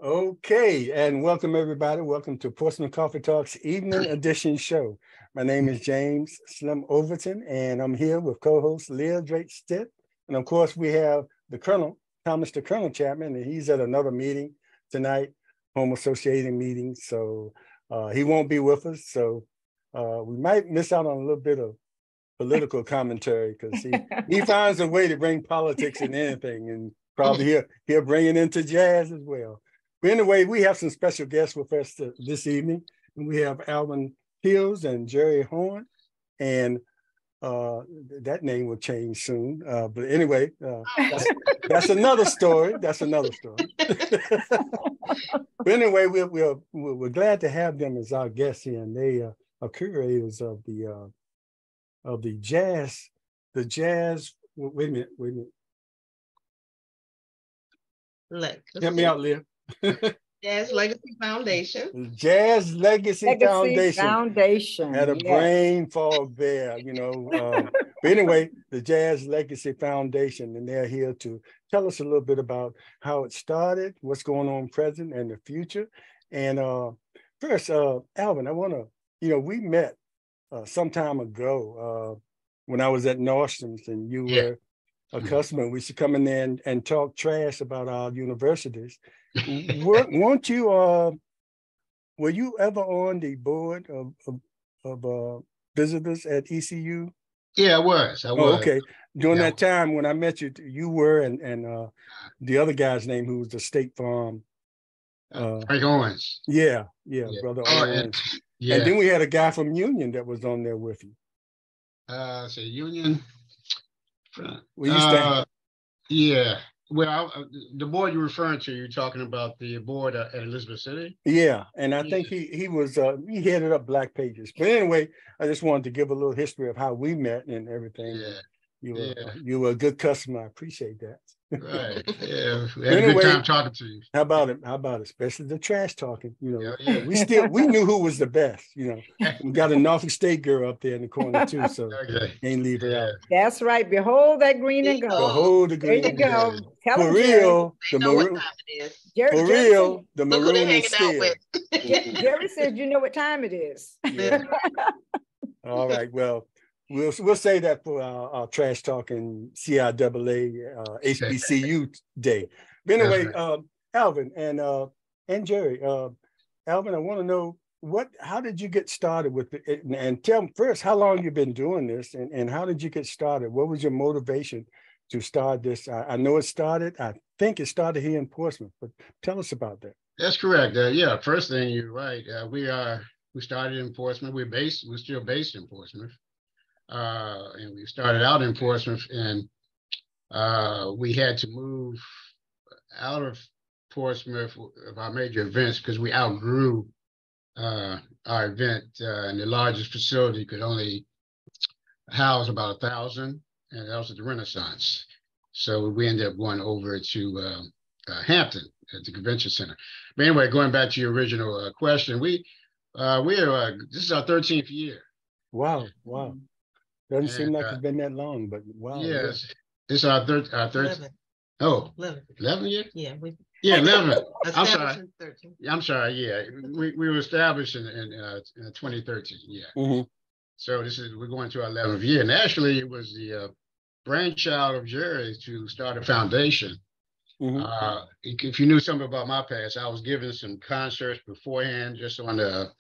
Okay, and welcome everybody. Welcome to Portsmouth Coffee Talks Evening Edition Show. My name is James Slim Overton, and I'm here with co-host Leah Drake Stitt. And of course, we have the Colonel, Thomas the Colonel Chapman, and he's at another meeting tonight, home associating meeting. So he won't be with us. So we might miss out on a little bit of political commentary because he finds a way to bring politics in anything, and probably he'll bring it into jazz as well. But anyway, we have some special guests with us this evening. And we have Alvin Keels and Jeri Horne, and that name will change soon. But anyway, that's another story. That's another story. But anyway, we're glad to have them as our guests here, and they are curators of the jazz. The jazz. Wait a minute. Help me out, Leah. Jazz Legacy Foundation. Jazz Legacy Foundation. Had a brain fog there, But anyway, the Jazz Legacy Foundation, and they're here to tell us a little bit about how it started, what's going on present and the future. And first, Alvin, I want to, we met some time ago when I was at Nordstrom's, and you were a customer. We used to come in there and talk trash about our universities. Weren't you? Were you ever on the board of visitors at ECU? Yeah, I was. Oh, okay. During that time when I met you, you were, and the other guy's name who was the State Farm. Frank Owens. Yeah, Brother Owens. And then we had a guy from Union that was on there with you. So Union. We used to. Yeah. Well, the board you're referring to, you're talking about the board at Elizabeth City? Yeah, and I think he was, he headed up Black Pages. But anyway, I just wanted to give a little history of how we met and everything. Yeah. You were a good customer. I appreciate that. Right. Yeah. We had a good time talking to you. How about it? Especially the trash talking. We knew who was the best. We got a Norfolk State girl up there in the corner too, so can't leave her out. That's right. Behold that green and gold. Behold the green. There you go. Tell for real, the maroon. For real, the maroon is still. Jeri says, you know what time it is. Yeah. All right. Well. We'll say that for our trash talking CIAA HBCU day. But anyway, Alvin and Jeri, Alvin, I want to know how did you get started with it? And tell me first how long you've been doing this, and how did you get started? What was your motivation to start this? I know I think it started here in Portsmouth, but tell us about that. That's correct. First thing, you're right. We started in Portsmouth. We're still based in Portsmouth. And we started out in Portsmouth, and we had to move out of Portsmouth of our major events because we outgrew our event, and the largest facility could only house about 1,000, and that was at the Renaissance. So we ended up going over to Hampton at the convention center. But anyway, going back to your original question, this is our 13th year. Wow. Doesn't seem like it's been that long, but wow. Yes, it's our third. 11. Oh, 11 years? Yeah, 11. I'm sorry. 13. I'm sorry. Yeah, we were established in 2013. Yeah. Mm-hmm. So we're going to our 11th year, and actually it was the brainchild of Jeri to start a foundation. Mm-hmm. If you knew something about my past, I was giving some concerts beforehand, just on the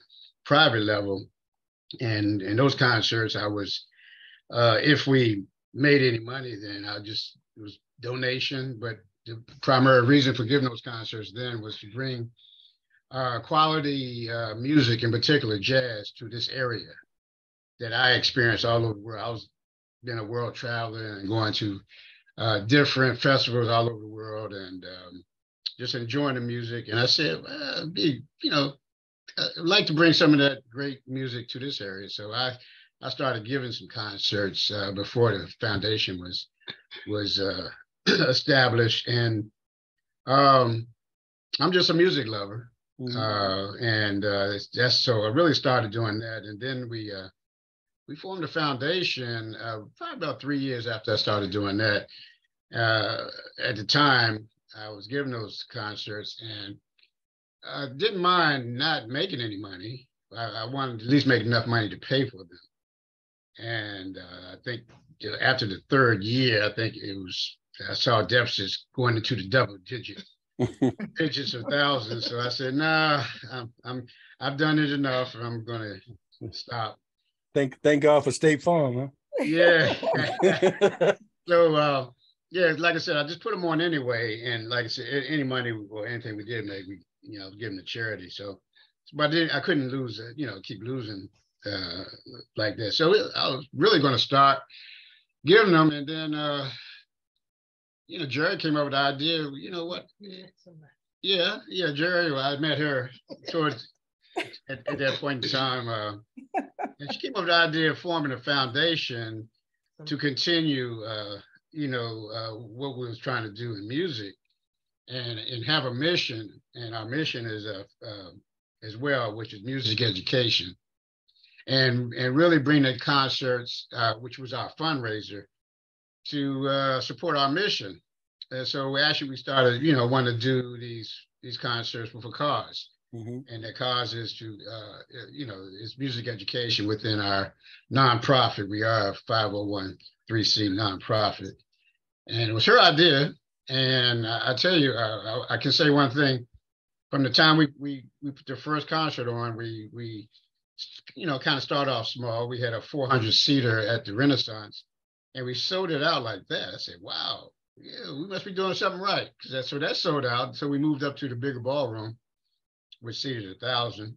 private level, and in those concerts I was. If we made any money, then it was donation. But the primary reason for giving those concerts then was to bring quality music, in particular jazz, to this area that I experienced all over the world. I was been a world traveler and going to different festivals all over the world, and just enjoying the music. And I said, I'd like to bring some of that great music to this area. So I started giving some concerts before the foundation was established, and I'm just a music lover, and that's so I really started doing that, and then we formed a foundation probably about 3 years after I started doing that. At the time, I was giving those concerts, and didn't mind not making any money. I wanted to at least make enough money to pay for them. And I think after the third year, I saw deficits going into the double digits of thousands. So I said, nah, I've done it enough. I'm gonna stop. Thank God for State Farm, huh? Yeah. So yeah, like I said, I just put them on anyway. And like I said, any money or anything we did make, we give them to charity. So, but I couldn't lose it, keep losing like that. So I was really going to start giving them, and then Jeri came up with the idea. You know what? Yeah, Jeri. I met her towards at that point in time, and she came up with the idea of forming a foundation to continue, what we was trying to do in music, and have a mission. And our mission is as well, which is music education, and really bring the concerts, which was our fundraiser, to support our mission. And so we started, wanting to do these concerts with a cause. Mm-hmm. And the cause is to, it's music education within our nonprofit. We are a 501(c) nonprofit. And it was her idea. And I tell you, I can say one thing. From the time we put the first concert on, we kind of started off small. We had a 400-seater at the Renaissance, and we sold it out like that. I said, wow, yeah, we must be doing something right. So that sold out. So we moved up to the bigger ballroom, which seated 1,000.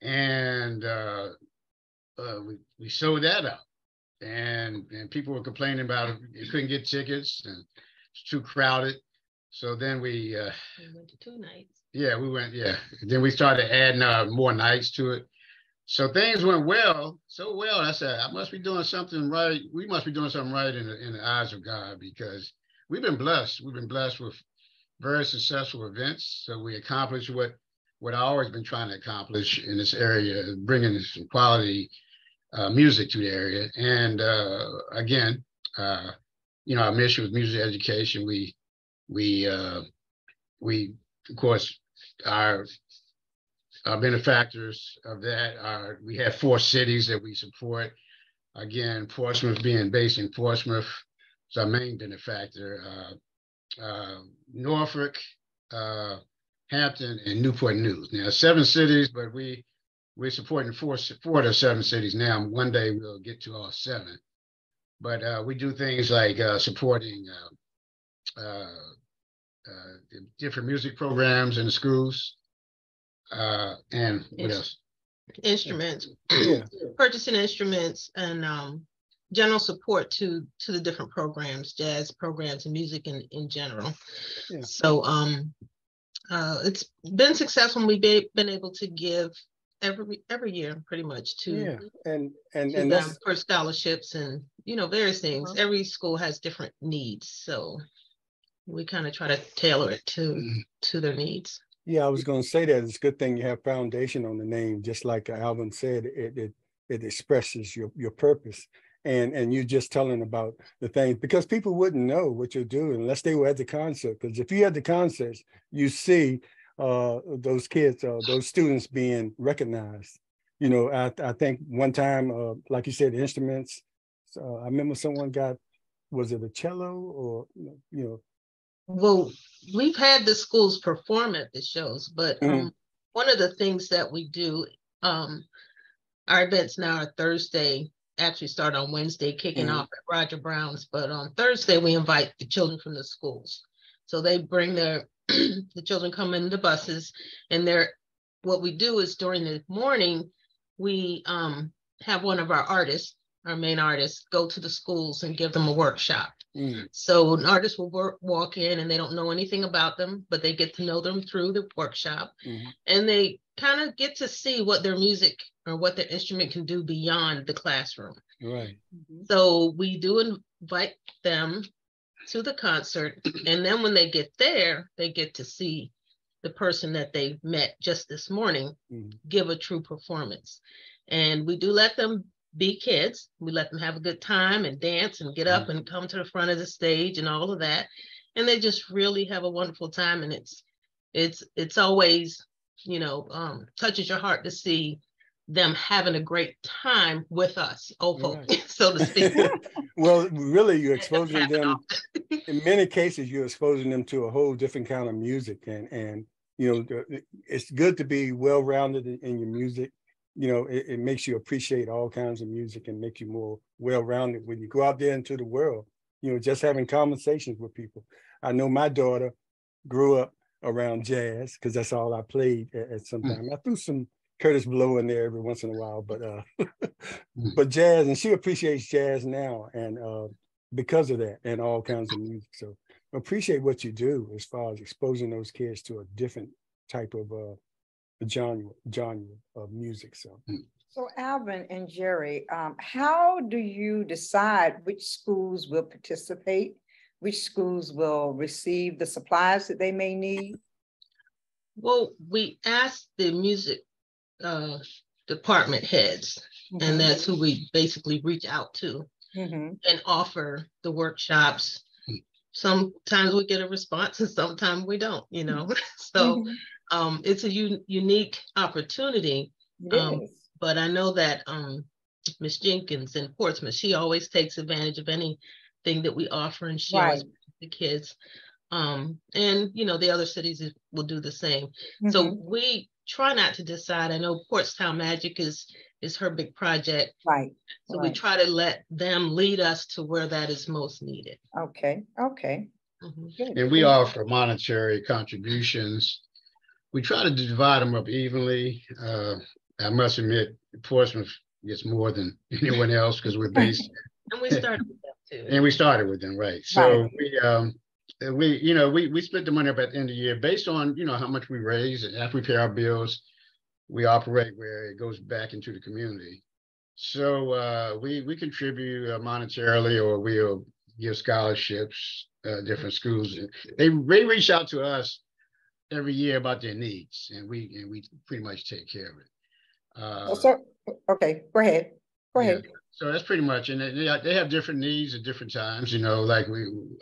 And we sold that out. And people were complaining about it. They couldn't get tickets, and it's too crowded. So then we went to 2 nights. Yeah, we went, yeah. Then we started adding more nights to it. So things went so well. I said, I must be doing something right. We must be doing something right in the eyes of God, because we've been blessed. We've been blessed with very successful events. So we accomplished what I've always been trying to accomplish in this area, bringing some quality music to the area. And again, our mission was music education. We of course, our benefactors of that are, we have 4 cities that we support. Again, Portsmouth, being based in Portsmouth, is our main benefactor. Norfolk, Hampton, and Newport News. Now, 7 cities, but we're supporting 4 of the 7 cities now. One day we'll get to all 7. But we do things like supporting different music programs in the schools, and what else? Instruments, purchasing instruments, and general support to the different programs, jazz programs, and music in general. Yeah. So it's been successful. We've been able to give every year pretty much to and them for scholarships and various things. Uh-huh. Every school has different needs, so we kind of try to tailor it to their needs. Yeah, I was going to say that it's a good thing you have foundation on the name. Just like Alvin said, it expresses your purpose. And you're just telling about the things, because people wouldn't know what you're doing unless they were at the concert. Because if you're at the concerts, you see those kids, those students being recognized. I think one time, like you said, instruments. So I remember someone was it a cello or, Well, we've had the schools perform at the shows, but one of the things that we do, our events now are Thursday, actually start on Wednesday, kicking off at Roger Brown's, but on Thursday, we invite the children from the schools. So they bring the children come in the buses, and what we do is during the morning, we have one of our main artists, go to the schools and give them a workshop. So an artist will walk in, and they don't know anything about them, but they get to know them through the workshop. And they kind of get to see what their music or what their instrument can do beyond the classroom. Right. So we do invite them to the concert. And then when they get there, they get to see the person that they met just this morning give a true performance. And we do let them be kids. We let them have a good time and dance and get up and come to the front of the stage and all of that. And they just really have a wonderful time. And it's it's always, touches your heart to see them having a great time with us, old folk, so to speak. Well, really, you're exposing them. In many cases, you're exposing them to a whole different kind of music, and it's good to be well-rounded in your music. It makes you appreciate all kinds of music and makes you more well-rounded when you go out there into the world. Just having conversations with people. I know my daughter grew up around jazz because that's all I played at some time. I threw some Curtis Blow in there every once in a while, but but jazz, and she appreciates jazz now, and because of that, and all kinds of music. So appreciate what you do as far as exposing those kids to a different type of genre of music. So Alvin and Jeri, how do you decide which schools will participate, which schools will receive the supplies that they may need? Well, we asked the music department heads, and that's who we basically reach out to and offer the workshops. Sometimes we get a response and sometimes we don't, So it's a unique opportunity. But I know that Miss Jenkins in Portsmouth, she always takes advantage of anything that we offer, and she always the kids. And the other cities will do the same. So we try not to decide. I know Portstown Magic is her big project. So we try to let them lead us to where that is most needed. Okay. And we offer monetary contributions. We try to divide them up evenly. I must admit, Portsmouth gets more than anyone else because we're based. And we started with them too. And we started with them, right? So we split the money up at the end of the year based on how much we raise, and after we pay our bills, we operate where it goes back into the community. So we contribute monetarily, or we'll give scholarships, different schools. They reach out to us every year about their needs, and we pretty much take care of it. Okay, go ahead. So that's pretty much, and they have different needs at different times. Like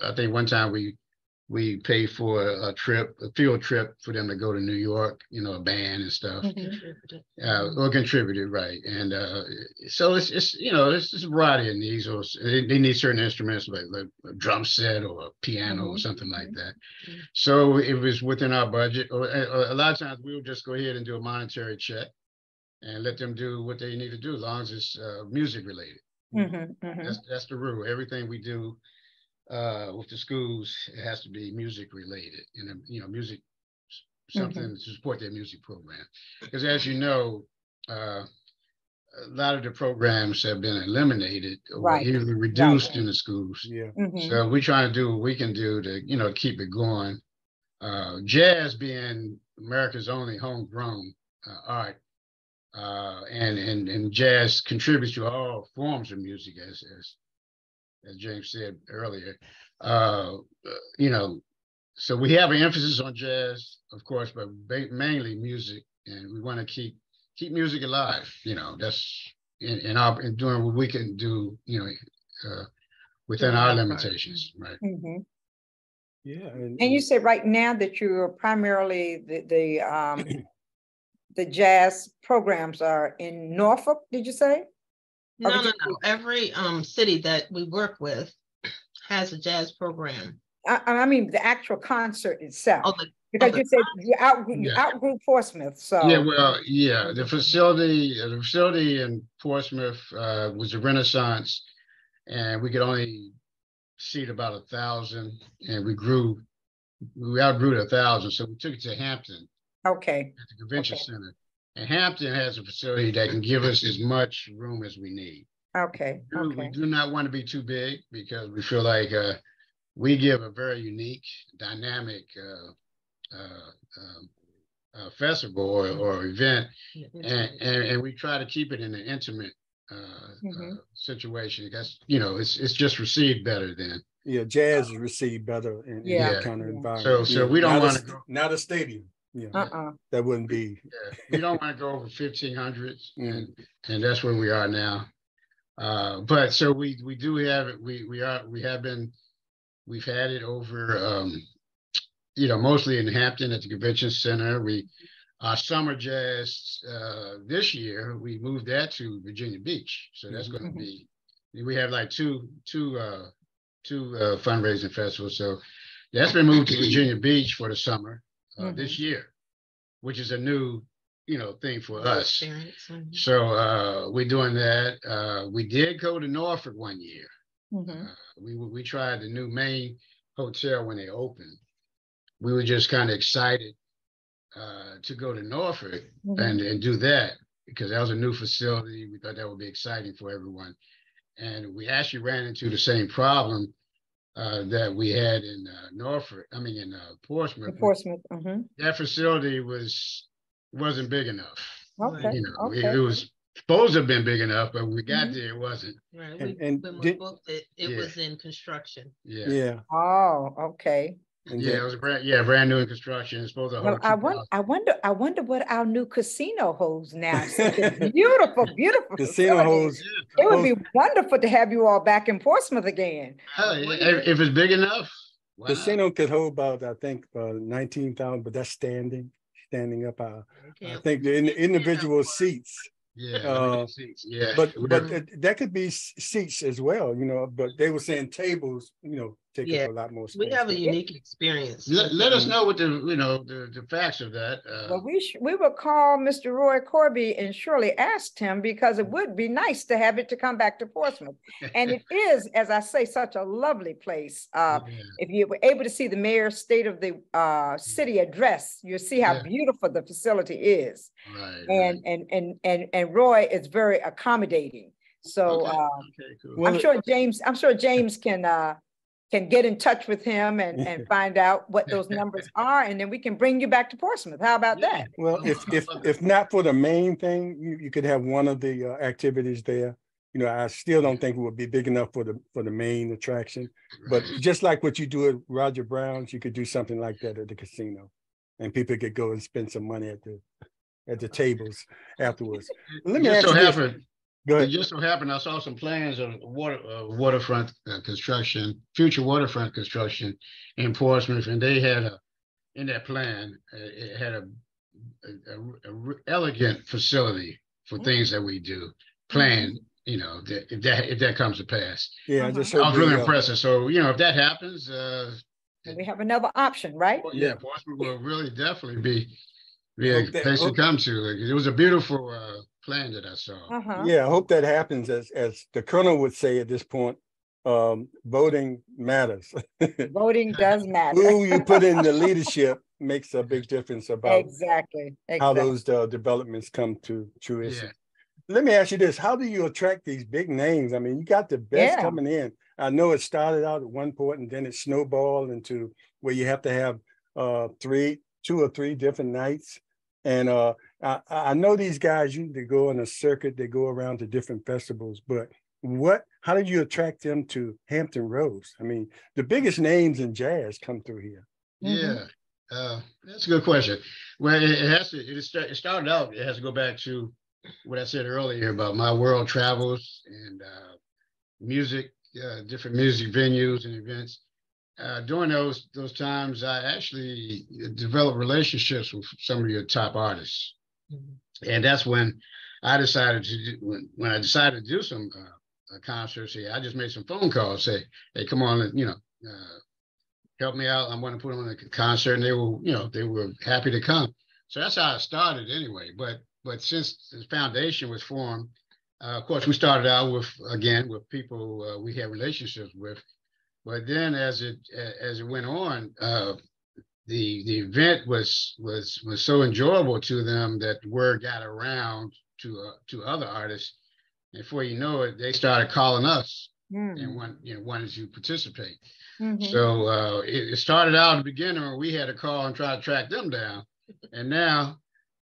I think one time we paid for a field trip for them to go to New York, a band and stuff. Or contributed, right? And so it's a variety of needs. Or they need certain instruments like a drum set or a piano or something like that. So it was within our budget. Or a lot of times we'll just go ahead and do a monetary check and let them do what they need to do, as long as it's music related. That's the rule. Everything we do with the schools, it has to be music related, and music, something to support their music program. Because as you know, a lot of the programs have been eliminated or even reduced in the schools. So we try to do what we can do to keep it going. Jazz being America's only homegrown art. And jazz contributes to all forms of music, as James said earlier. So we have an emphasis on jazz, of course, but mainly music, and we want to keep music alive. That's in doing what we can do. Within our limitations, right? Yeah. And you said right now that you're primarily the jazz programs are in Norfolk, did you say? No. Every city that we work with has a jazz program. I mean the actual concert itself. Because you said you outgrew Portsmouth. So the facility in Portsmouth was a Renaissance, and we could only seat about 1,000, and we outgrew 1,000, so we took it to Hampton. Okay. At the convention center. And Hampton has a facility that can give us as much room as we need. Okay. We do not want to be too big because we feel like we give a very unique, dynamic festival or event, and we try to keep it in an intimate situation. That's it's just received better than. Yeah, jazz is received better in that kind of environment. So we don't want to go. Not a stadium. That wouldn't be. We don't want to go over 1,500, and that's where we are now. But so we do have it. We've had it over mostly in Hampton at the convention center. Our summer jazz this year, we moved that to Virginia Beach. So that's going to be, we have like two fundraising festivals. So that's been moved to Virginia Beach for the summer this year, which is a new, thing for us. So we're doing that. We did go to Norfolk one year. We tried the new main hotel when they opened. We were just kind of excited to go to Norfolk and do that, because that was a new facility. We thought that would be exciting for everyone. And we actually ran into the same problem that we had in Portsmouth. That facility wasn't big enough. Okay. It was supposed to have been big enough, but when we got there, it wasn't. Right. When we booked it, it was in construction. Yeah. Oh, okay. It was brand new in construction. It's supposed to hold. Well, I wonder what our new casino holds now. Such a beautiful casino holds. It would be wonderful to have you all back in Portsmouth again. If it's big enough. Casino could hold about, I think, 19,000, but that's standing up. I think the individual seats. But that could be seats as well, but they were saying tables, take up a lot more space. We have a unique experience. Let us know what the facts of that. Well, we will call Mr. Roy Corby and surely ask him, because it would be nice to have it to come back to Portsmouth. And it is, as I say, such a lovely place. If you were able to see the mayor's State of the City address, you'll see how beautiful the facility is. And Roy is very accommodating. So cool. I'm sure James can get in touch with him and find out what those numbers are, and then we can bring you back to Portsmouth. How about that? Well, if not for the main thing, you could have one of the activities there. I still don't think it would be big enough for the main attraction, but just like what you do at Roger Brown's, you could do something like that at the casino, and people could go and spend some money at the tables afterwards. Let me ask you this. Go ahead. It just so happened I saw some plans of waterfront construction, future waterfront construction in Portsmouth, and they had in that plan, it had a elegant facility for things that we do planned. If that comes to pass. Yeah, I was really impressive. So if that happens, we have another option, right? Portsmouth will really definitely be a place to come to. It was a beautiful plan that I saw. Yeah, I hope that happens. As the colonel would say at this point, voting matters. Voting does matter. Who you put in the leadership makes a big difference about exactly how those developments come to fruition. Let me ask you this: how do you attract these big names? I mean, you got the best coming in. I know it started out at one point, and then it snowballed into where you have to have 2 or 3 different nights. And I know these guys usually go on a circuit, they go around to different festivals, but how did you attract them to Hampton Roads? I mean, the biggest names in jazz come through here. Yeah, that's a good question. Well, it started out, it has to go back to what I said earlier about my world travels and music, different music venues and events. During those times, I actually developed relationships with some of your top artists, and that's when I decided to do some concerts here. I just made some phone calls, say, "Hey, come on, help me out. I'm going to put on a concert," and they were happy to come. So that's how it started, anyway. But since the foundation was formed, of course, we started out with people we had relationships with. But then, as it went on, the event was so enjoyable to them that word got around to other artists, and before you know it, they started calling us and wanted to participate. So it started out at the beginning where we had to call and try to track them down, and now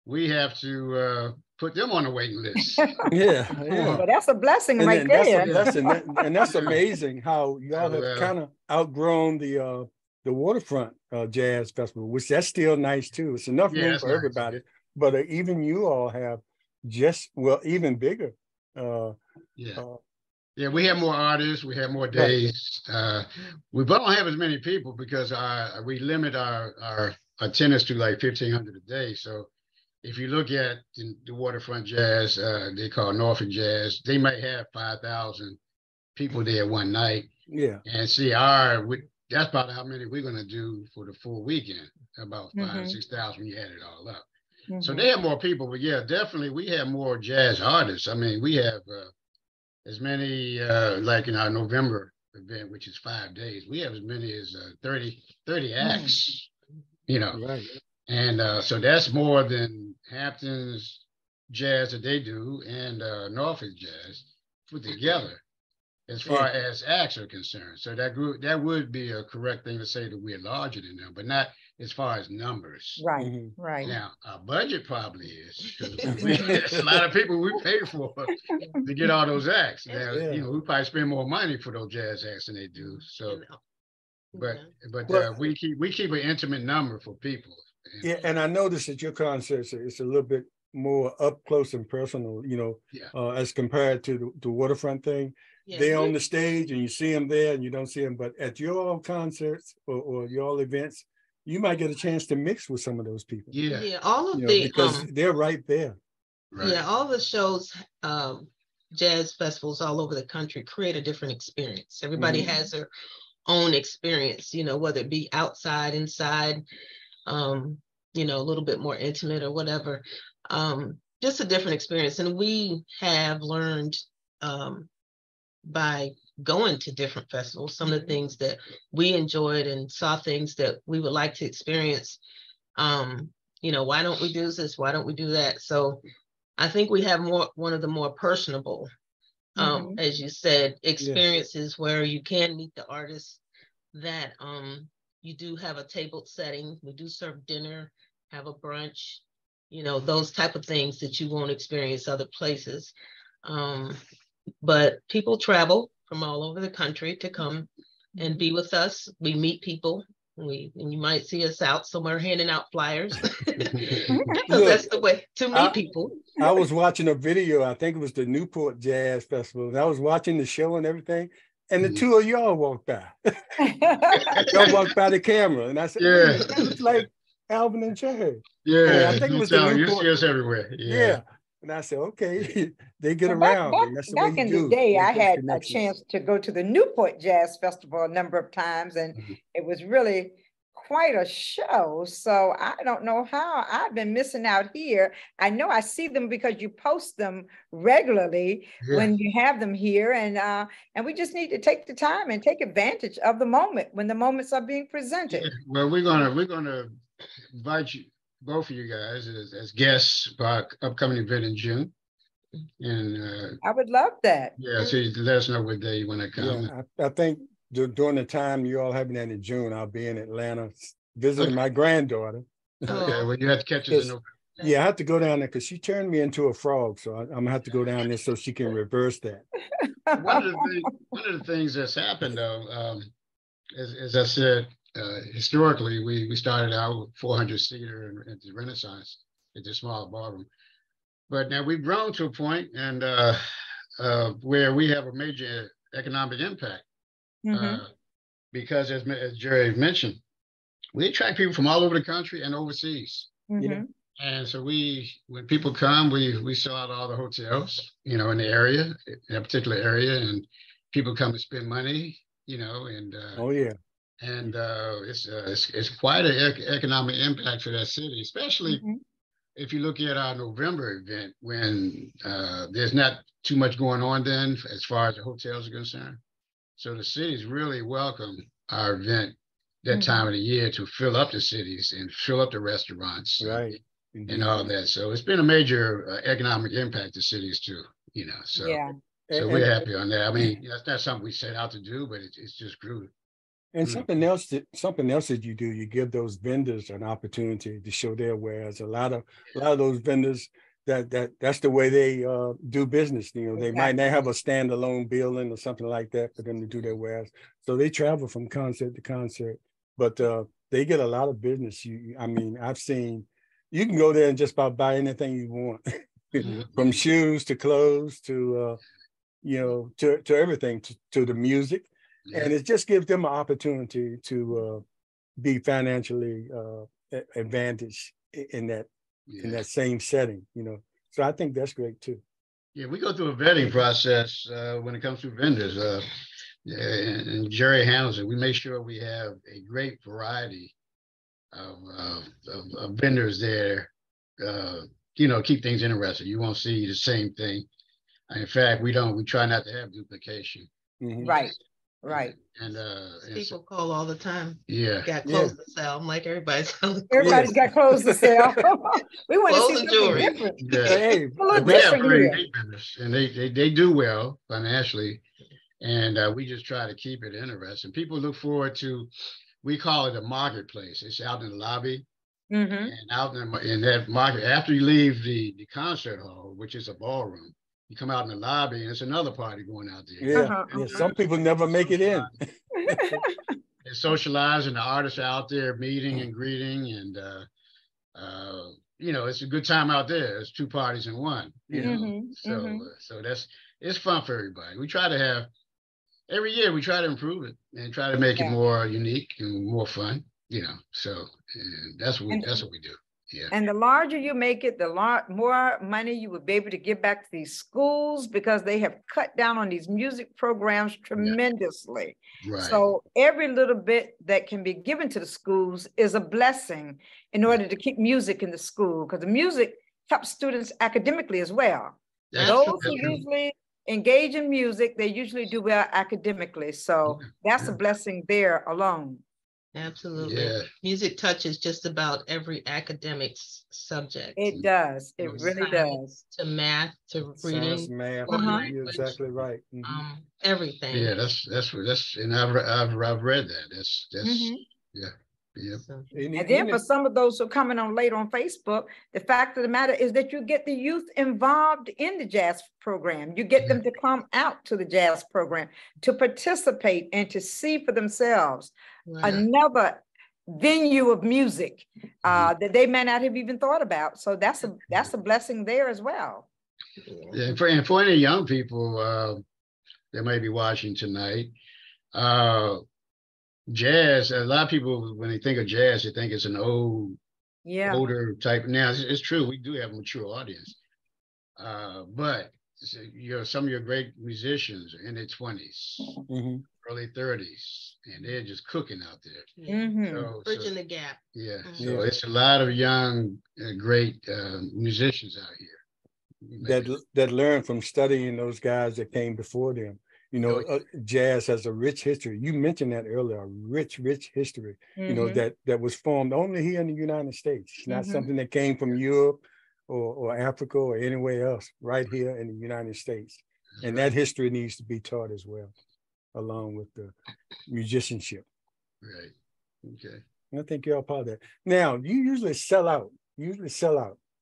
we have to put them on the waiting list. But that's a blessing there. That's a blessing, and that's amazing how y'all have kind of outgrown the waterfront jazz festival, which that's still nice too. It's enough room for everybody, but even you all have even bigger Yeah, we have more artists. We have more days. We don't have as many people because we limit our attendance to like 1,500 a day. So if you look at the Waterfront Jazz, they call Norfolk Jazz, they might have 5,000 people there one night. Yeah. And see, that's about how many we're going to do for the full weekend, about 5,000 to 6,000 when you add it all up. So they have more people, but yeah, definitely we have more jazz artists. I mean, we have as many, like in our November event, which is 5 days, we have as many as 30 acts, you know. Right. And so that's more than Hampton's jazz that they do and Norfolk Jazz put together as far as acts are concerned. So that would be a correct thing to say that we're larger than them, but not as far as numbers. Right, right. Now, our budget probably is, because there's a lot of people we pay for to get all those acts. Now, you know, we probably spend more money for those jazz acts than they do. So, but we keep an intimate number for people. Yeah, and I noticed at your concerts, it's a little bit more up close and personal, you know, as compared to the Waterfront thing. Yeah. They're on the stage and you see them there and you don't see them, but at your concerts or your events, you might get a chance to mix with some of those people. Yeah, all of because they're right there. Right. Yeah, all the shows, jazz festivals all over the country create a different experience. Everybody has their own experience, you know, whether it be outside, inside, you know, a little bit more intimate or whatever. Just a different experience. And we have learned by going to different festivals, some of the things that we enjoyed and saw things that we would like to experience. You know, why don't we do this? Why don't we do that? So I think we have one of the more personable, as you said, experiences where you can meet the artists, that you do have a table setting. We do serve dinner, have a brunch, you know, those type of things that you won't experience other places. But people travel from all over the country to come and be with us. We meet people. And you might see us out somewhere handing out flyers. Look, that's the way to meet people. I was watching a video, I think it was the Newport Jazz Festival, and I was watching the show and everything, and the two of y'all walked by. Y'all walked by the camera, and I said, that looks like Alvin and Jeri. Yeah, I think it was the Newport. You see us everywhere. Yeah. And I said, okay, they get around. Back in the day, I had a chance to go to the Newport Jazz Festival a number of times, and it was really quite a show. So I don't know how I've been missing out here. I know I see them because you post them regularly when you have them here, and we just need to take the time and take advantage of the moment when the moments are being presented. Well, we're gonna invite you, both of you guys, as guests for our upcoming event in June. And I would love that. Yeah, so you let us know what day you want to come. Yeah, I think during the time you all having that in June, I'll be in Atlanta visiting my granddaughter. Okay, well, you have to catch us in November. Yeah, I have to go down there because she turned me into a frog, so I'm gonna have to go down there so she can reverse that. One of the things that's happened, though, as I said, historically, we started out with 400-seater at the Renaissance, at the small ballroom. But now we've grown to a point and where we have a major economic impact. Because as Jeri mentioned, we attract people from all over the country and overseas. And so when people come, we sell out all the hotels, you know, in the area, in that particular area, and people come and spend money, you know, and and it's quite an economic impact for that city, especially if you look at our November event, when there's not too much going on then as far as the hotels are concerned. So the cities really welcome our event that time of the year to fill up the cities and fill up the restaurants and all that. So it's been a major economic impact to cities too, you know. So so we're happy on that. I mean, that's not something we set out to do, but it's just grew. And something else that you do, you give those vendors an opportunity to show their wares. A lot of those vendors, that's the way they do business. You know, they might not have a standalone building or something like that for them to do their wares. So they travel from concert to concert, but they get a lot of business. I mean, I've seen, you can go there and just about buy anything you want, from shoes to clothes to you know, to everything, to the music. And it just gives them an opportunity to be financially advantaged in that same setting, you know. So I think that's great too. Yeah, we go through a vetting process when it comes to vendors. And Jeri handles it. We make sure we have a great variety of vendors there. You know, keep things interesting. You won't see the same thing. In fact, we try not to have duplication. Mm-hmm. Right. And people call all the time. Yeah. Got clothes to sell. I'm like, everybody's got clothes to sell. We want to see something jewelry. different. Yeah. Hey, we have very great vendors, and they do well financially. And we just try to keep it interesting. People look forward to, we call it a marketplace. It's out in the lobby. Mm-hmm. And out in that market, after you leave the concert hall, which is a ballroom, you come out in the lobby and it's another party going out there. Yeah, yeah. Some people never make it in. They socialize, and the artists are out there meeting and greeting, and you know, it's a good time out there. It's two parties in one. You know, so it's fun for everybody. We try to have every year. We try to improve it and try to make it more unique and more fun. You know, so that's what we do. Yeah. And the larger you make it, the more money you would be able to give back to these schools, because they have cut down on these music programs tremendously. Right. So every little bit that can be given to the schools is a blessing in order to keep music in the school, because the music helps students academically as well. Those who usually engage in music, they usually do well academically. So that's a blessing there alone. Absolutely. Yeah. Music touches just about every academic subject. It does. It really does. To math, to reading. Science, math. You're exactly right. Everything. Yeah, that's and I've read that. That's yeah. And then for some of those who are coming on later on Facebook, the fact of the matter is that you get the youth involved in the jazz program. You get them to come out to the jazz program, to participate and to see for themselves another venue of music that they may not have even thought about. So that's a blessing there as well. Yeah, and for any young people that may be watching tonight, jazz, a lot of people, when they think of jazz, they think it's an older type. Now, it's true, we do have a mature audience, but some of your great musicians are in their 20s, early 30s, and they're just cooking out there. So, bridging the gap. Yeah, so it's a lot of young, great musicians out here. That learn from studying those guys that came before them. You know, jazz has a rich history. You mentioned that earlier, a rich history, you know, that was formed only here in the United States. It's not something that came from Europe or Africa or anywhere else, right here in the United States. And that history needs to be taught as well, along with the musicianship. Right. Okay. And I think you're all part of that. Now, you usually sell out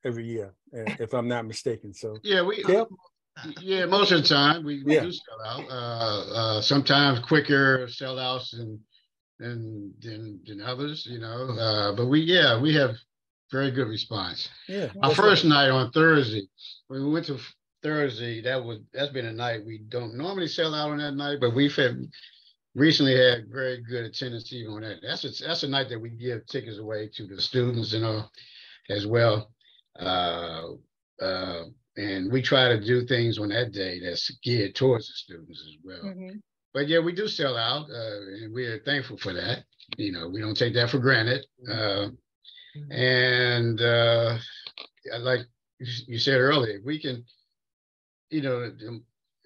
every year, if I'm not mistaken. So yeah, most of the time we do sell out. Sometimes quicker sellouts than others, you know. But we have very good response. Yeah. Our first night on Thursday, when we went to Thursday, that's been a night we don't normally sell out on that night, but we've recently had very good attendance even on that. That's a night that we give tickets away to the students and all as well. And we try to do things on that day that's geared towards the students as well. But yeah, we do sell out, and we are thankful for that. You know, we don't take that for granted. And like you said earlier, we can, you know,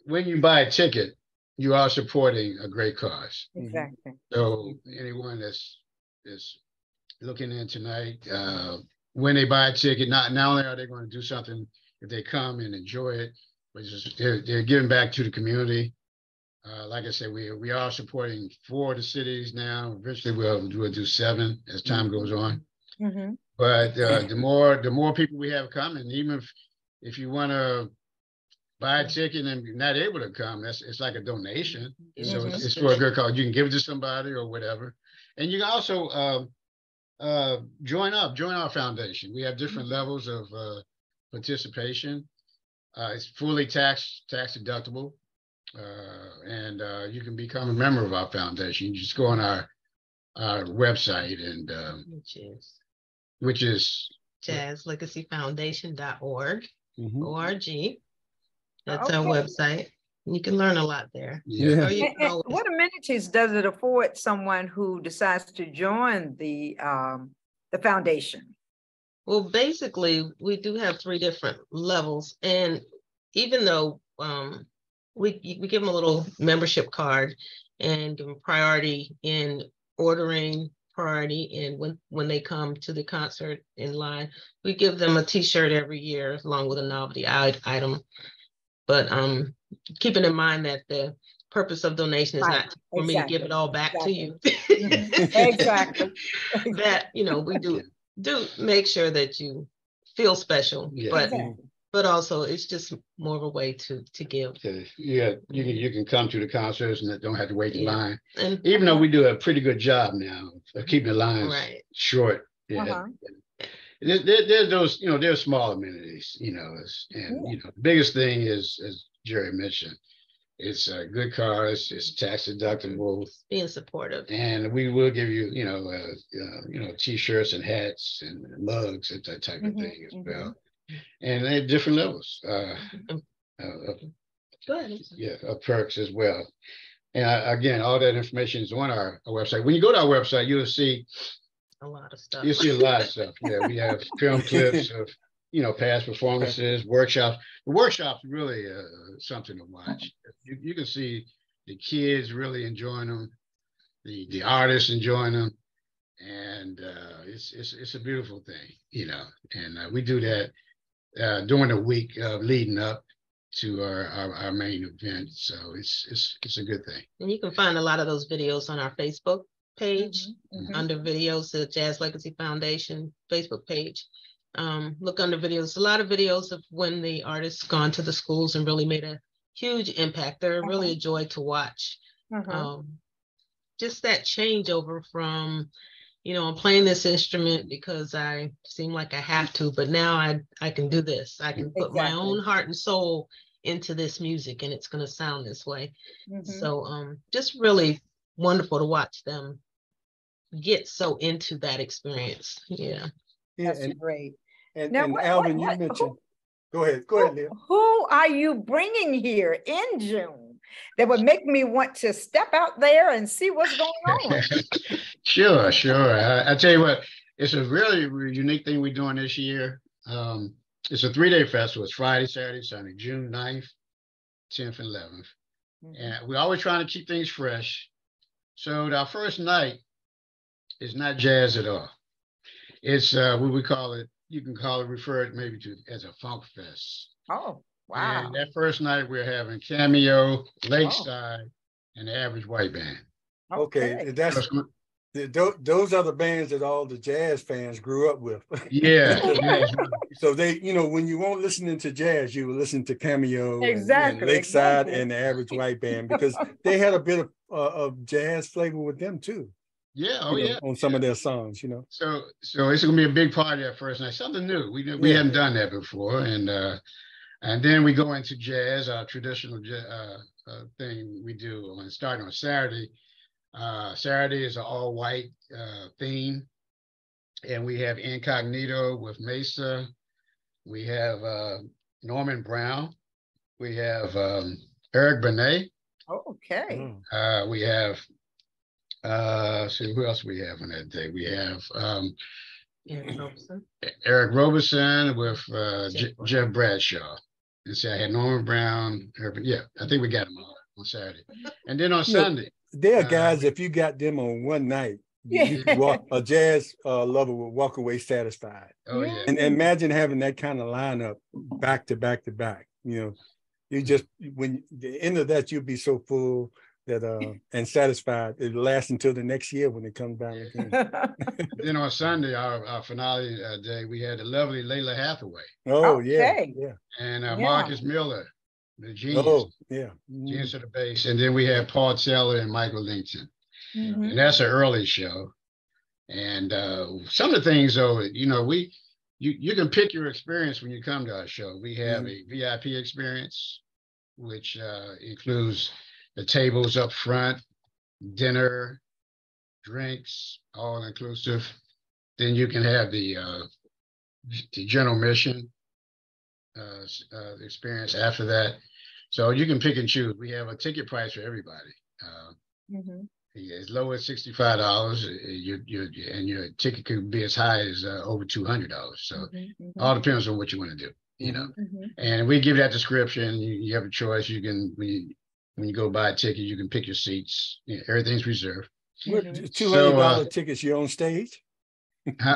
when you buy a ticket, you are supporting a great cause. Exactly. So anyone that's looking in tonight, when they buy a ticket, not only are they going to do something if they come and enjoy it, but they're giving back to the community. Like I said, we are supporting 4 of the cities now. Eventually, we'll do 7 as time goes on. But the more people we have coming, even if you want to buy a ticket and you're not able to come, it's like a donation. So it's for a good cause. You can give it to somebody or whatever, and you can also join our foundation. We have different levels of participation. It's fully tax deductible. and you can become a member of our foundation. You just go on our website, and which is jazzlegacyfoundation.org. Mm-hmm. ORG. That's our website. You can learn a lot there. Yeah. And what amenities does it afford someone who decides to join the foundation? Well, basically, we do have 3 different levels, and even though we give them a little membership card and give them priority in ordering, priority in when they come to the concert in line, we give them a T-shirt every year along with a novelty item. But keeping in mind that the purpose of donation is not for me to give it all back to you. Exactly. That, we do make sure that you feel special, but also it's just more of a way to give. Yeah, you can come to the concerts and don't have to wait in line. And even though we do a pretty good job now of keeping the lines short. Yeah. There's those, there's small amenities, the biggest thing is, as Jeri mentioned, it's good cars, it's tax deductible, being supportive, and we will give you, T-shirts and hats and mugs and that type of thing as well. And they have different levels of perks as well. And again, all that information is on our website. When you go to our website, you'll see a lot of stuff. You see a lot of stuff. Yeah, we have film clips of past performances, workshops. The workshops really something to watch. You can see the kids really enjoying them, the artists enjoying them, and it's a beautiful thing, And we do that during the week leading up to our main event. So it's a good thing. And you can find a lot of those videos on our Facebook page under videos, the Jazz Legacy Foundation Facebook page. Look under videos, a lot of videos of when the artists gone to the schools and really made a huge impact. They're really a joy to watch. Just that changeover from, I'm playing this instrument because I seem like I have to, but now I can do this. I can put my own heart and soul into this music and it's going to sound this way. So just really wonderful to watch them get so into that experience. That's great. And Alvin, you mentioned, go ahead, Leah. Who are you bringing here in June that would make me want to step out there and see what's going on? Sure. I tell you what, it's a really unique thing we're doing this year. It's a 3-day festival. It's Friday, Saturday, Sunday, June 9th, 10th, and 11th. And we're always trying to keep things fresh. So our first night is not jazz at all. It's what we call it, you can refer it maybe to as a funk fest. Oh, wow. And that first night we're having Cameo, Lakeside, and the Average White Band. Okay. Those are the bands that all the jazz fans grew up with. Yeah. So they, when you weren't listening to jazz, you were listening to Cameo and Lakeside and the Average White Band, because they had a bit of jazz flavor with them too. Yeah, on some of their songs, So it's gonna be a big party at first night, something new. We haven't done that before, and then we go into jazz, our traditional thing we do starting on Saturday. Saturday is an all-white theme, and we have Incognito with Mesa. We have Norman Brown. We have Eric Benet. Okay. We have see who else we have on that day. We have Eric Roberson with Jeff Bradshaw. And see, I had Norman Brown. I think we got them all on Saturday, and then on Sunday. There are guys, if you got them on one night, a jazz lover will walk away satisfied. Oh yeah. And imagine having that kind of lineup back to back to back. You just, when the end of that, you'll be so full that and satisfied. It'll last until the next year when it comes down again. Then on Sunday, our finale day, we had the lovely Layla Hathaway. Oh, yeah. And Marcus Miller, the genius. Oh, yeah. Genius of the bass. And then we had Paul Teller and Michael Linton. And that's an early show. And some of the things, though, you can pick your experience when you come to our show. We have a VIP experience. which includes the tables up front, dinner, drinks, all inclusive. Then you can have the general mission experience after that. So you can pick and choose. We have a ticket price for everybody. As low as $65, and your ticket could be as high as over $200. So all depends on what you want to do, you know. And we give that description. You have a choice. You can when you go buy a ticket, you can pick your seats. You know, everything's reserved. $200 tickets, you're on stage?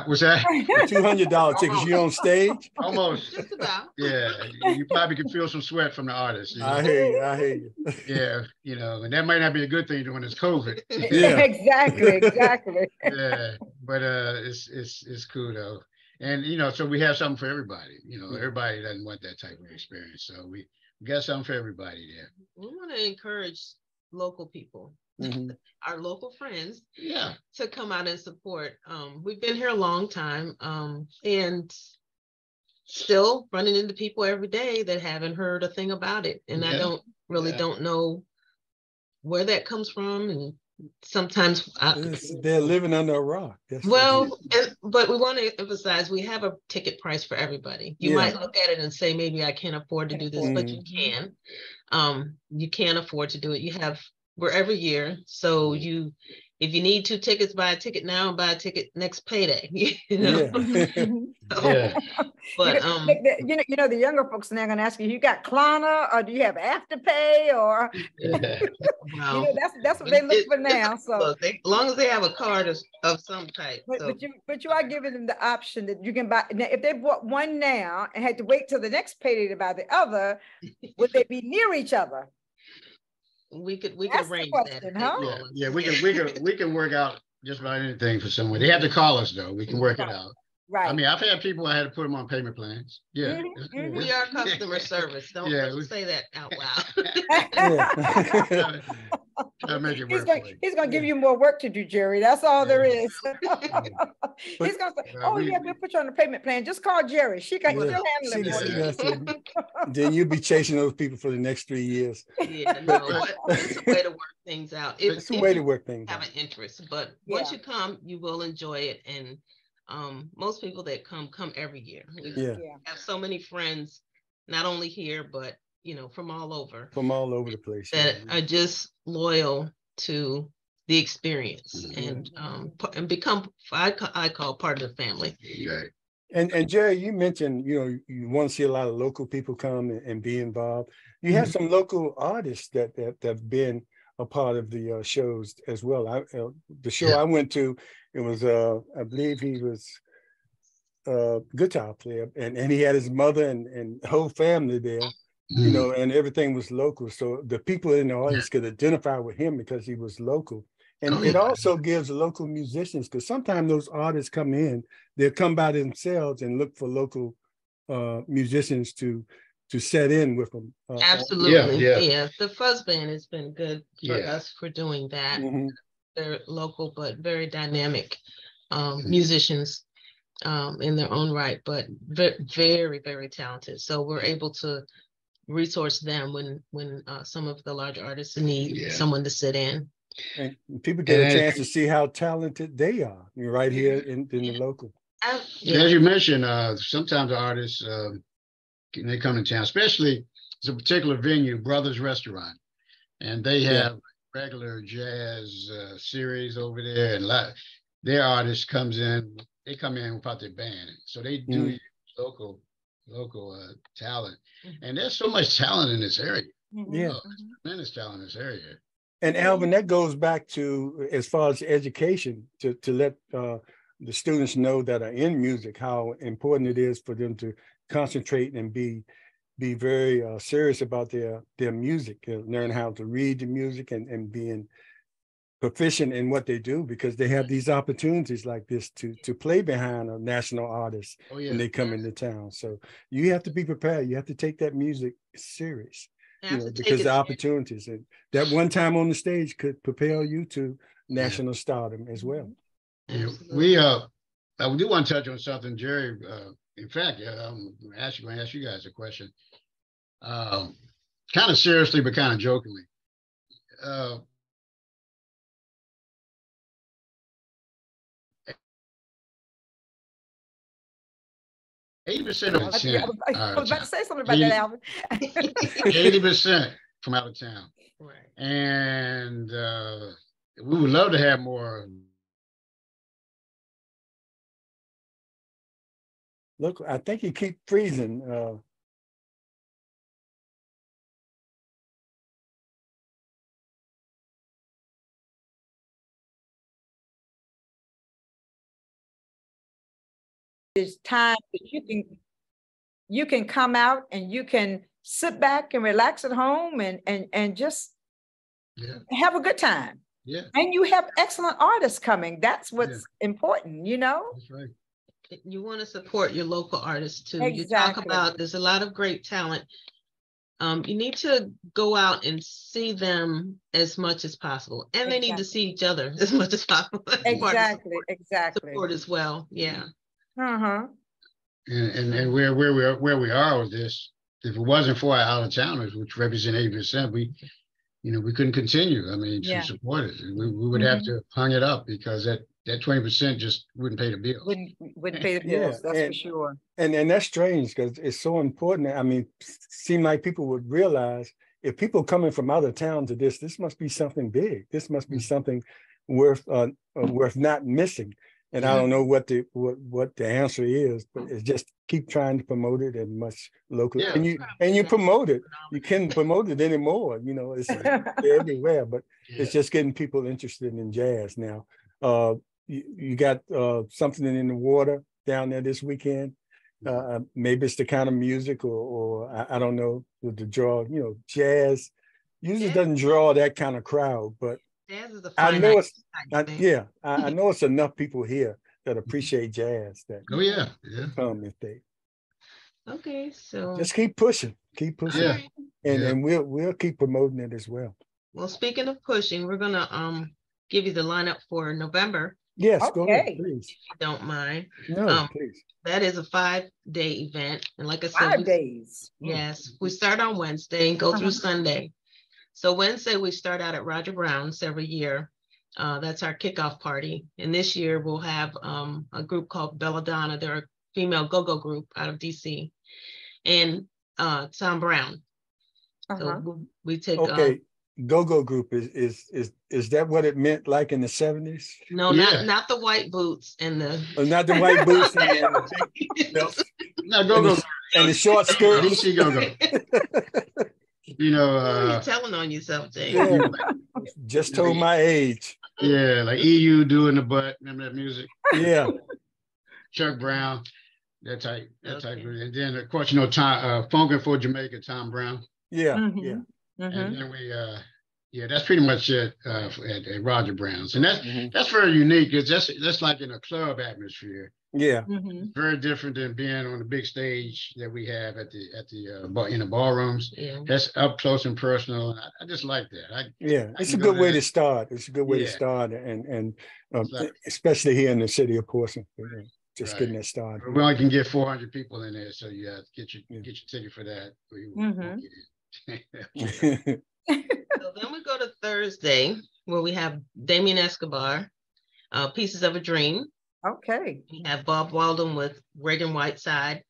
What's that? $200 tickets, you on stage? Almost. Just about. Yeah, you probably can feel some sweat from the artist. You know? I hear you. Yeah, you know, and that might not be a good thing when it's COVID. Yeah, exactly. Yeah, but it's cool though, and you know, so we have something for everybody. You know, everybody doesn't want that type of experience, so we got something for everybody there. We want to encourage local people. Our local friends, to come out and support. We've been here a long time, and still running into people every day that haven't heard a thing about it, and I don't know where that comes from, and sometimes they're living under a rock. But we want to emphasize we have a ticket price for everybody. You might look at it and say, maybe I can't afford to do this, but you can. You can afford to do it. We're every year, so if you need 2 tickets, buy a ticket now and buy a ticket next payday. You know? But you know the younger folks now are gonna ask you got Klarna or do you have Afterpay or you know that's what they look for now. So as long as they have a card of some type. But you are giving them the option that you can buy. Now, if they bought one now and had to wait till the next payday to buy the other, would they be near each other? We could arrange that. Huh? Yeah, we can work out just about anything for someone. They have to call us though. We can work it out. Right. I mean, I've had people I had to put them on payment plans. Yeah. We are customer service. Don't say that out loud. Make it he's going to give you more work to do, Jeri. That's all there is. He's going to say, we'll put you on the payment plan. Just call Jeri. She can still handle it for you. Then you'll be chasing those people for the next 3 years. Yeah, no, but it's a way to work things out. It's a way to work things out. Have an interest, but once you come, you will enjoy it. And most people that come every year. We have so many friends, not only here, but from all over the place that are just loyal to the experience and become I call part of the family. And Jeri, you mentioned you want to see a lot of local people come and be involved. You have some local artists that have been a part of the shows as well. The show I went to, it was I believe he was a guitar player, and he had his mother and whole family there. And everything was local. So the people in the audience could identify with him because he was local. And it also gives local musicians, because sometimes those artists come in, they'll come by themselves and look for local musicians to set in with them. Absolutely. Yeah. The Fuzz Band has been good for us for doing that. They're local, but very dynamic musicians in their own right, but very, very talented. So we're able to resource them when some of the large artists need someone to sit in. And people get a chance to see how talented they are right here in the local. As you mentioned, sometimes the artists, they come to town, especially it's a particular venue, Brothers Restaurant, and they have regular jazz series over there, and their artist comes in, they come in without their band, so they do local talent, and there's so much talent in this area. Tremendous talent in this area. And Alvin, that goes back to as far as education, to let the students know that are in music how important it is for them to concentrate and be very serious about their music, learn how to read the music and being proficient in what they do, because they have these opportunities like this to play behind a national artist when they come into town. So you have to be prepared. You have to take that music serious, because the opportunities, and that one time on the stage could propel you to national stardom as well. We do want to touch on something, Jeri. In fact, I'm going to ask you guys a question. kind of seriously, but kind of jokingly. 80% of the town. I was about to say something about that, Alvin. 80% from out of town. Right. And we would love to have more. Look, I think you keep freezing. It's time that you can come out and you can sit back and relax at home and just have a good time. Yeah. And you have excellent artists coming. That's what's important, you know? That's right. You want to support your local artists too. Exactly. You talk about there's a lot of great talent. You need to go out and see them as much as possible. And they need to see each other as much as possible. Exactly. Support as well. Yeah. Uh-huh. And where we are with this, if it wasn't for our out of towners, which represent 80%, we couldn't continue. I mean, to support it. We would have to hung it up because that 20% just wouldn't pay the bills. Wouldn't pay the bills, that's for sure. And that's strange because it's so important. I mean, seem like people would realize if people coming from out of town to this must be something big. This must be something worth not missing. And I don't know what the answer is, but it's just keep trying to promote it as much locally. Yeah. And you promote it. You can't promote it anymore. You know, it's everywhere, but it's just getting people interested in jazz now. You got something in the water down there this weekend. Maybe it's the kind of music or I don't know, with the draw, jazz usually doesn't draw that kind of crowd, but jazz is a I know I know it's enough people here that appreciate jazz that come if they. Okay, so just keep pushing, and we'll keep promoting it as well. Well, speaking of pushing, we're gonna give you the lineup for November. Yes, go ahead, please. If you don't mind. No, please. That is a 5-day event, and like I said, 5 days. Yes, we start on Wednesday and go through Sunday. So Wednesday, we start out at Roger Brown's every year. That's our kickoff party. And this year we'll have a group called Belladonna. They're a female go-go group out of DC. And Tom Brown. So we take go-go group is that what it meant like in the 70s? No, not the white boots and the not the white boots and the big belts. No, go-go and the short skirt. DC go-go. You're telling on yourself, James. Just told my age. Yeah, like EU doing the butt. Remember that music? Yeah. Chuck Brown, that type. And then of course, Tom Funkin' for Jamaica, Tom Brown. Yeah, Mm-hmm. yeah. And then we that's pretty much it at Roger Brown's, and that's very unique. It's that's like in a club atmosphere. Yeah, very different than being on the big stage that we have at the in the ballrooms. Yeah. That's up close and personal. And I just like that. It's a good way to start. It's a good way to start, and especially here in the city of Portsmouth, just getting that started. We only can get 400 people in there, so you have to get your ticket for that. So then we go to Thursday, where we have Damien Escobar, Pieces of a Dream. Okay. We have Bob Walden with Reagan Whiteside.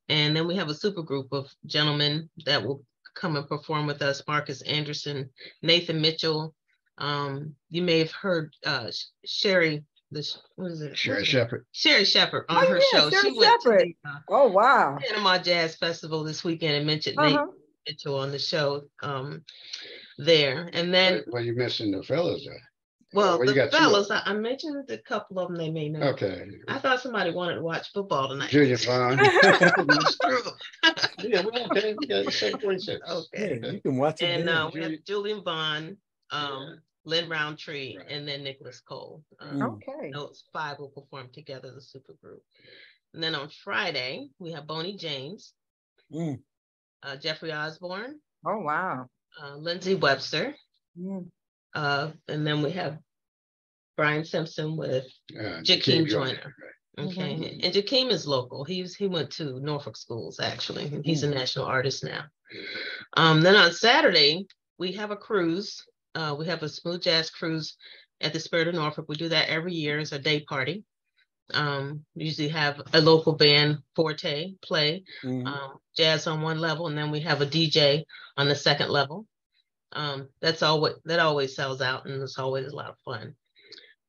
And then we have a super group of gentlemen that will come and perform with us. Marcus Anderson, Nathan Mitchell. You may have heard Jeri, Jeri Shepherd. Jeri Shepherd on her show. Jeri she went to the wow. Panama Jazz Festival this weekend and mentioned Nathan Mitchell on the show there. And then you're missing the fellas there. Well, the fellas, I mentioned a couple of them they may know. Okay. I thought somebody wanted to watch football tonight. Julian Vaughn. That's true. Yeah, we're okay. We got 746. Okay. Yeah, you can watch it. And we have Julian Vaughn, Lynn Roundtree, and then Nicholas Cole. Okay. Those 5 will perform together, the super group. And then on Friday, we have Boney James, Jeffrey Osborne. Oh, wow. Lindsay Webster. And then we have Brian Simpson with Jakeem Joyner. Okay, and Jakeem is local. He went to Norfolk schools actually. He's a national artist now. Then on Saturday, we have a cruise. We have a smooth jazz cruise at the Spirit of Norfolk. We do that every year. It's a day party. We usually have a local band, Forte, play jazz on one level, and then we have a DJ on the second level. That always sells out, and it's always a lot of fun.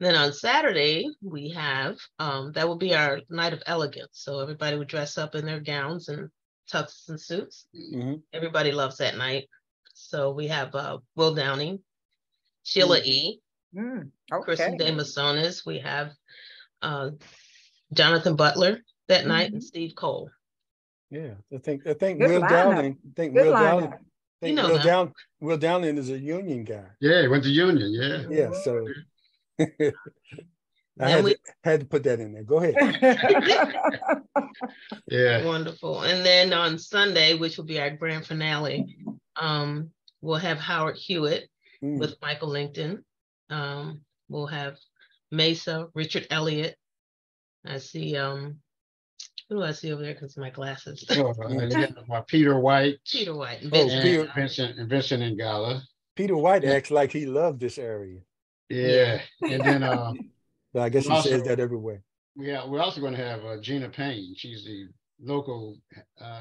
Then on Saturday, we have, that will be our night of elegance. So everybody would dress up in their gowns and tuxes and suits. Everybody loves that night. So we have Will Downing, Sheila E., Kristen De Masones. We have Jonathan Butler that night, and Steve Cole. Yeah, I think Will Downing. Will Downing is a union guy. Yeah, he went to Union. Yeah. Yeah. So I had to put that in there. Go ahead. Yeah. Wonderful. And then on Sunday, which will be our grand finale, we'll have Howard Hewitt with Michael Lincoln. We'll have Mesa, Richard Elliott. I see, who do I see over there? Because my glasses. Peter White. Peter White. And Vincent Ngala. Peter White acts like he loved this area. Yeah. And then I guess he says that everywhere. Yeah, we're also going to have Gina Payne. She's the local,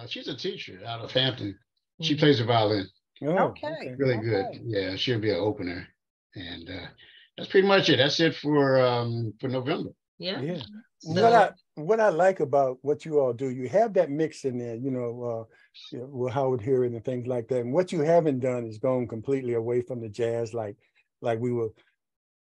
she's a teacher out of Hampton. She plays the violin. Okay. Really good. Yeah, she'll be an opener. And that's pretty much it. That's it for November. Yeah. Yeah. So, what I like about what you all do, you have that mix in there, with Howard Hewitt and things like that. And what you haven't done is gone completely away from the jazz, like we were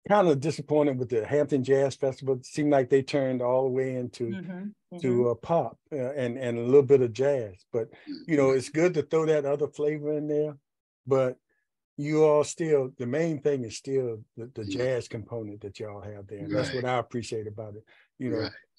kind of disappointed with the Hampton Jazz Festival. It seemed like they turned all the way into to pop and a little bit of jazz. But it's good to throw that other flavor in there. But you all still, the main thing is still the jazz component that y'all have there. And that's what I appreciate about it.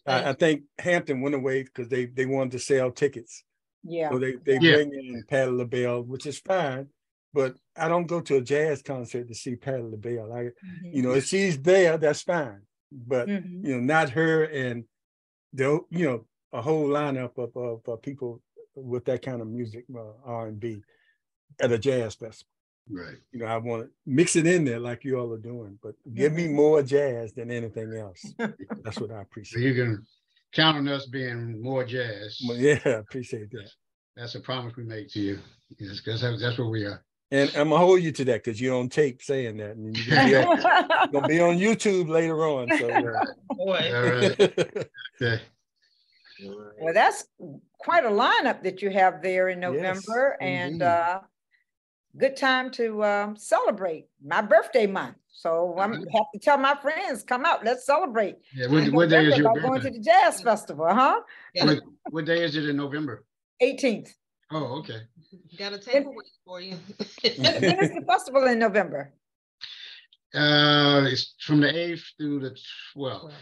I think Hampton went away because they wanted to sell tickets. Yeah. So they bring in Patti LaBelle, which is fine. But I don't go to a jazz concert to see Patti LaBelle. If she's there, that's fine. But not her and a whole lineup of people with that kind of music, R&B, at a jazz festival. Right. I want to mix it in there like you all are doing, but give me more jazz than anything else. That's what I appreciate. So you can count on us being more jazz. Well, yeah, I appreciate that. That's a promise we make to you. Because that's what we are. And I'm gonna hold you to that because you're on tape saying that, and you're gonna be on YouTube later on. So, boy. All right. Okay. Well, that's quite a lineup that you have there in November, and good time to celebrate my birthday month. So I'm have to tell my friends, come out, let's celebrate. Yeah, what day is your birthday? Going to the jazz festival, huh? Yeah. What day is it in November? 18th. Oh, okay. Got a table waiting for you. When is the festival in November? It's from the 8th through the 12th.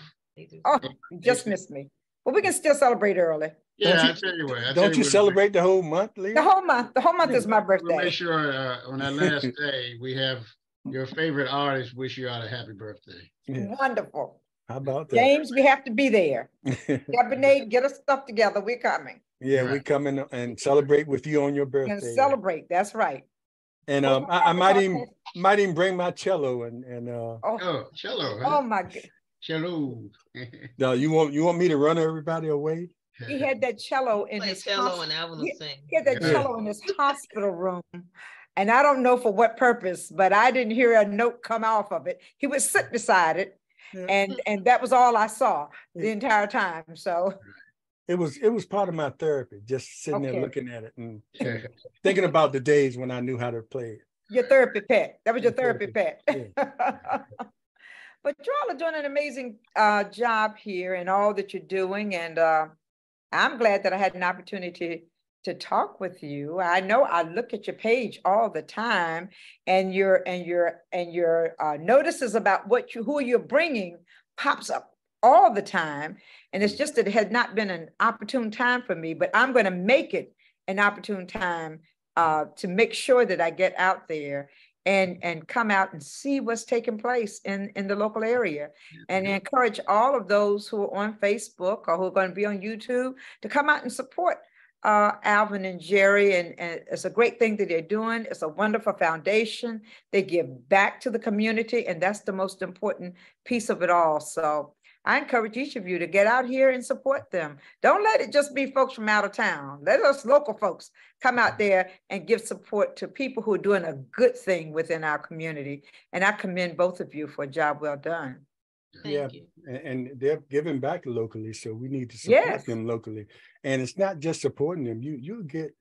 Oh, you just missed me. Well, we can still celebrate early. Yeah, I tell you what. Don't you celebrate the whole month, Lee? The whole month is my birthday. We'll make sure on that last day we have your favorite artist wish you out a happy birthday. Yeah. Wonderful. How about that? James, we have to be there. Cabernet, get us stuff together. We're coming. Yeah, we come in and celebrate with you on your birthday. And celebrate. That's right. And I might even bring my cello and cello. Huh? Oh my God. Cello. No, you want me to run everybody away? He had that cello in his cello and Alvin will sing. He had that cello in his hospital room. And I don't know for what purpose, but I didn't hear a note come off of it. He would sit beside it. And that was all I saw the entire time. So it was part of my therapy, just sitting there looking at it and thinking about the days when I knew how to play it. Your therapy pet. That was your therapy pet. Yeah. But you all are doing an amazing job here and all that you're doing. And I'm glad that I had an opportunity to talk with you. I know I look at your page all the time, and your notices about who you're bringing pops up all the time. And it's just that it had not been an opportune time for me, but I'm going to make it an opportune time to make sure that I get out there and come out and see what's taking place in the local area, and encourage all of those who are on Facebook or who are going to be on YouTube to come out and support Alvin and Jeri, and it's a great thing that they're doing. It's a wonderful foundation. They give back to the community, and that's the most important piece of it all. So I encourage each of you to get out here and support them. Don't let it just be folks from out of town. Let us local folks come out there and give support to people who are doing a good thing within our community. And I commend both of you for a job well done. Thank you. And they're giving back locally, so we need to support Yes. them locally. And it's not just supporting them. You'll get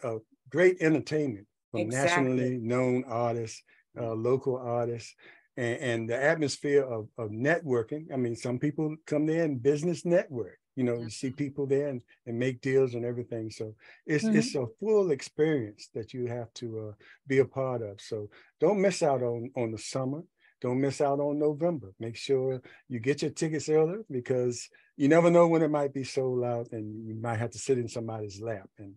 a great entertainment from Exactly. nationally known artists, local artists, and the atmosphere of networking. I mean, some people come there and business network. You know, you see people there and make deals and everything. So it's a full experience that you have to be a part of. So don't miss out on the summer. Don't miss out on November. Make sure you get your tickets early, because you never know when it might be sold out and you might have to sit in somebody's lap. And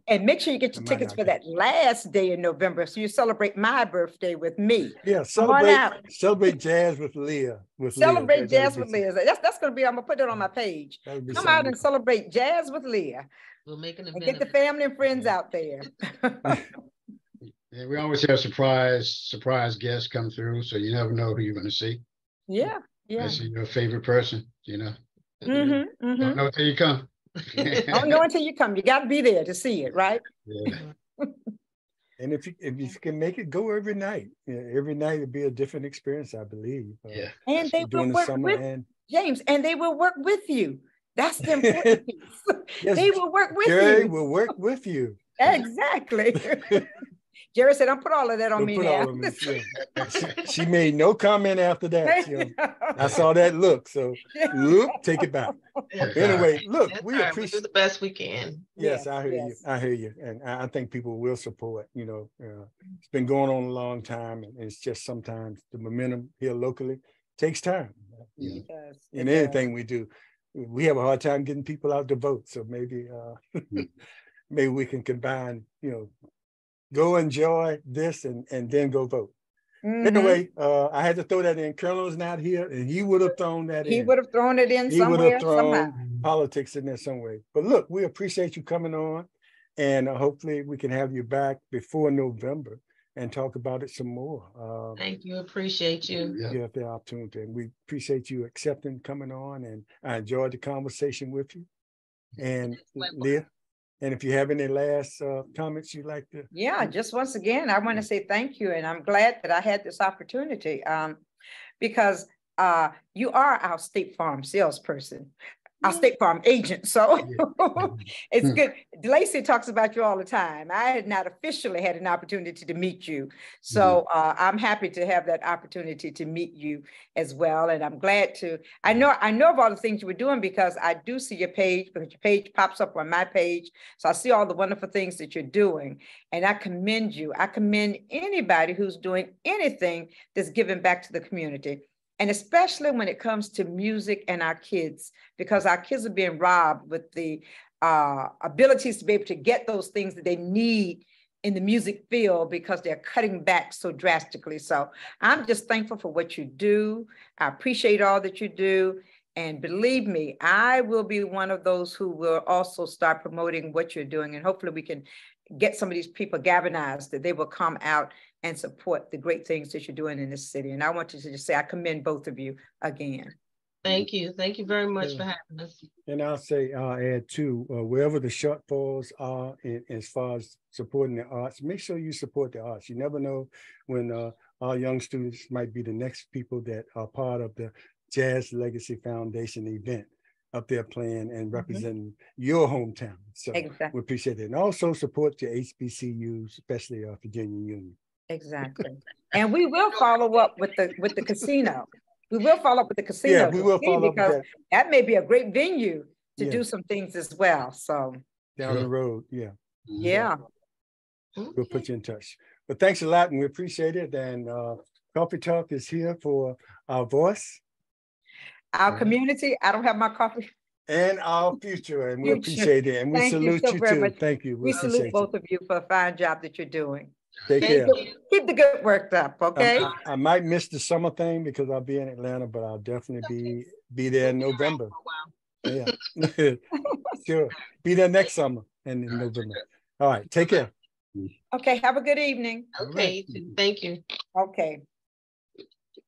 and make sure you get your tickets for that last day in November, so you celebrate my birthday with me. Yeah, celebrate jazz with Leah. Celebrate jazz with Leah. That's going to be. I'm gonna put it on my page. Come out and celebrate jazz with Leah. We'll make an event. And get the family and friends out there. Yeah, we always have surprise guests come through, so you never know who you're going to see. Yeah. I see your favorite person, Don't know until you come. Don't know until you come. You got to be there to see it, right? Yeah. And if you can make it, go every night. Every night it'd be a different experience, I believe. Yeah. And they will work with James, and they will work with you. That's the important piece. Yes, they will work with Jeri you. will work with you. Exactly. Jeri said, "Don't put all of that on me now." She made no comment after that. I saw that look, so take it back. Anyway, look, we appreciate. We do the best we can. Yes, I hear you. I hear you, and I think people will support. It's been going on a long time, and it's just sometimes the momentum here locally takes time. In anything we do, we have a hard time getting people out to vote. So maybe we can combine. Go enjoy this and then go vote. Anyway, I had to throw that in. Colonel's not here, and he would have thrown that in. He would have thrown it in somewhere. He would have thrown politics in there some way. But look, we appreciate you coming on, and hopefully we can have you back before November and talk about it some more. Thank you. Appreciate you. You have the opportunity, and we appreciate you accepting coming on, and I enjoyed the conversation with you. And Leah, and if you have any last comments you'd like to. Yeah, just once again, I want to say thank you. And I'm glad that I had this opportunity because you are our State Farm salesperson, our State Farm agent. So it's good. Lacey talks about you all the time. I had not officially had an opportunity to meet you. So I'm happy to have that opportunity to meet you as well. And I'm glad to, I know of all the things you were doing because I do see your page, because your page pops up on my page. So I see all the wonderful things that you're doing. And I commend you. I commend anybody who's doing anything that's giving back to the community. And especially when it comes to music and our kids, because our kids are being robbed with the abilities to be able to get those things that they need in the music field because they're cutting back so drastically. So I'm just thankful for what you do. I appreciate all that you do. And believe me, I will be one of those who will also start promoting what you're doing. And hopefully we can get some of these people galvanized that they will come out and support the great things that you're doing in this city. And I want to just say, I commend both of you again. Thank you. Thank you very much for having us. And I'll add too, wherever the shortfalls are as far as supporting the arts, make sure you support the arts. You never know when our young students might be the next people that are part of the Jazz Legacy Foundation event up there playing and representing your hometown. So we appreciate it. And also support your HBCUs, especially Virginia Union. Exactly. And we will follow up with the casino. We will follow up with the casino. Yeah, we will follow up because that may be a great venue to do some things as well. So down the road, yeah. We'll put you in touch. But thanks a lot, and we appreciate it. And Coffee Talk is here for our voice, our community. I don't have my coffee. And our future, and we appreciate it. And we salute you too. Much. Thank you. We salute both of you for a fine job that you're doing. Take care. Keep the good work up, okay? I might miss the summer thing because I'll be in Atlanta, but I'll definitely be there in November. Yeah. Sure. Be there next summer and in November. All right. Take care. Okay. Have a good evening. Okay. Thank you. Okay.